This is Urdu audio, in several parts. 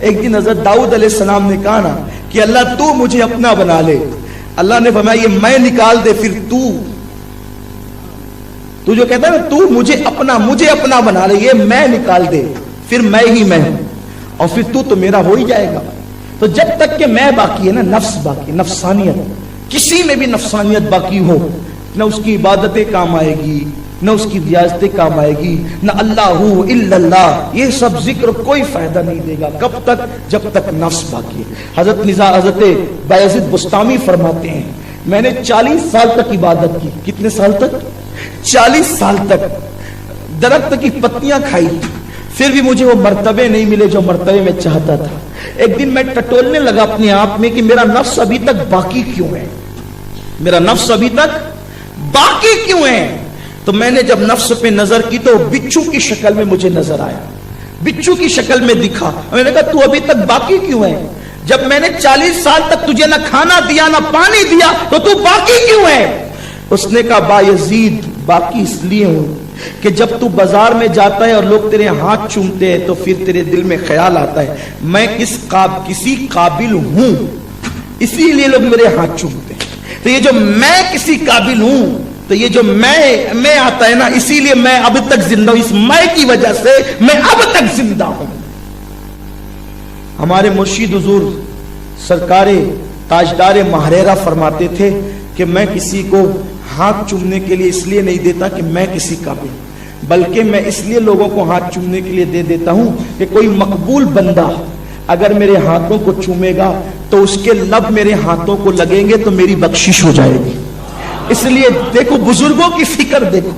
ایک دن حضرت داؤد علیہ السلام نے کہا نا کہ اللہ تو مجھے اپنا بنا لے. اللہ نے فرمایا یہ میں نکال دے پھر تو جو کہتا ہے نا تو مجھے اپنا بنا لے، یہ میں نکال دے پھر میں ہی میں ہوں، اور پھر تو میرا ہو ہی جائے گا. تو جب تک کہ میں باقی ہے نا، نفس باقی، نفسانیت، کسی میں بھی نفسانیت باقی ہو، نہ اس کی عبادتیں کام آئے گی، نہ اس کی ریاضتیں کام آئے گی، نہ اللہ الا اللہ، یہ سب ذکر کوئی فائدہ نہیں دے گا. کب تک؟ جب تک نفس باقی ہے. حضرت بایزید بستامی فرماتے ہیں میں نے 40 سال تک عبادت کی. کتنے سال تک؟ 40 سال تک. درخت کی پتیاں کھائی پھر بھی مجھے وہ مرتبے نہیں ملے جو مرتبے میں چاہتا تھا. ایک دن میں ٹٹولنے لگا اپنے آپ میں کہ میرا نفس ابھی تک باقی کیوں ہے، میرا نفس ابھی تک باقی کیوں ہے. تو میں نے جب نفس پہ نظر کی تو بچھو کی شکل میں مجھے نظر آیا، بچھو کی شکل میں دکھا. میں نے کہا تو ابھی تک باقی کیوں ہے؟ جب میں نے 40 سال تک تجھے نہ کھانا دیا نہ پانی دیا تو باقی کیوں ہے؟ اس نے کہا بایزید باقی اس لیے ہوں کہ جب تو بازار میں جاتا ہے اور لوگ تیرے ہاتھ چومتے ہیں تو پھر تیرے دل میں خیال آتا ہے میں کسی قابل ہوں، اسی لیے لوگ میرے ہاتھ چومتے ہیں. تو یہ جو میں کسی قابل ہوں، تو یہ جو میں آتا ہے نا، اسی لیے میں اب تک زندہ ہوں، اس میں کی وجہ سے میں اب تک زندہ ہوں. ہمارے مرشد حضور سرکار تاجدار ماہریرہ فرماتے تھے کہ میں کسی کو ہاتھ چومنے کے لیے اس لیے نہیں دیتا کہ میں کسی قابل، بلکہ میں اس لیے لوگوں کو ہاتھ چومنے کے لیے دے دیتا ہوں کہ کوئی مقبول بندہ اگر میرے ہاتھوں کو چومے گا تو اس کے لب میرے ہاتھوں کو لگیں گے تو میری بخشش ہو جائے گی. اس لیے دیکھو بزرگوں کی فکر، دیکھو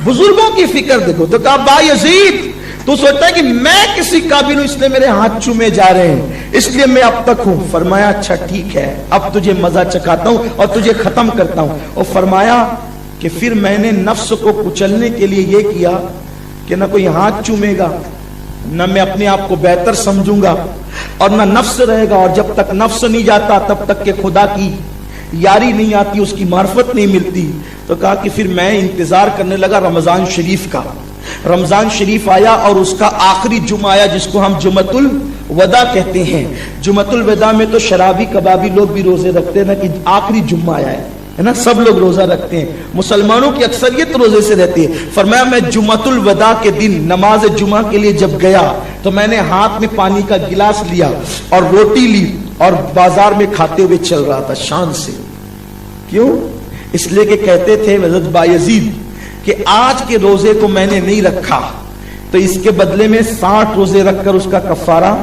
بزرگوں کی فکر دیکھو. تو کہا بایزید تو سوچتا ہے کہ میں کسی قابل ہوں اس لیے میرے ہاتھ چومے جا رہے ہیں، اس لیے میں اب تک ہوں. فرمایا اچھا ٹھیک ہے، اب تجھے مزہ چکھاتا ہوں اور تجھے ختم کرتا ہوں. اور فرمایا کہ پھر میں نے نفس کو کچلنے کے لیے یہ کیا کہ نہ کوئی ہاتھ چومے گا، نہ میں اپنے آپ کو بہتر سمجھوں گا، اور نہ نفس رہے گا. اور جب تک نفس نہیں جاتا تب تک کہ خدا کی یاری نہیں آتی، اس کی معرفت نہیں ملتی. تو کہا کہ پھر میں انتظار کرنے لگا رمضان شریف کا. رمضان شریف آیا اور اس کا آخری جمعہ آیا جس کو ہم جمعۃ الوداع کہتے ہیں. جمعۃ الوداع میں تو شرابی کبابی لوگ بھی روزے رکھتے ہیں نا کہ آخری جمعہ آیا ہے نا، سب لوگ روزہ رکھتے ہیں، مسلمانوں کی اکثریت روزے سے رہتی ہے. فرمایا میں جمعۃ الوداع کے دن نماز جمعہ کے لیے جب گیا تو میں نے ہاتھ میں پانی کا گلاس لیا اور روٹی لی اور بازار میں کھاتے ہوئے چل رہا تھا شان سے. کیوں؟ اس لیے کہ کہتے تھے حضرت بایزید کہ آج کے روزے کو میں نے نہیں رکھا تو اس کے بدلے میں 60 روزے رکھ کر اس کا کفارہ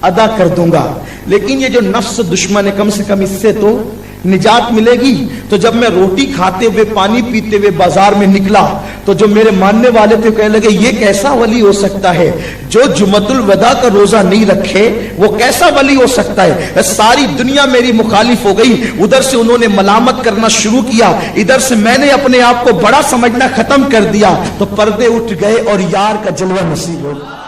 ادا کر دوں گا. لیکن یہ جو نفس دشمن ہے کم سے کم اس سے تو نجات ملے گی. تو جب میں روٹی کھاتے ہوئے پانی پیتے ہوئے بازار میں نکلا تو جو میرے ماننے والے تھے کہنے لگے یہ کیسا ولی ہو سکتا ہے جو جمعۃ الوداع کا روزہ نہیں رکھے، وہ کیسا ولی ہو سکتا ہے. ساری دنیا میری مخالف ہو گئی. ادھر سے انہوں نے ملامت کرنا شروع کیا، ادھر سے میں نے اپنے آپ کو بڑا سمجھنا ختم کر دیا. تو پردے اٹھ گئے اور یار کا جلوہ نصیب ہو گیا.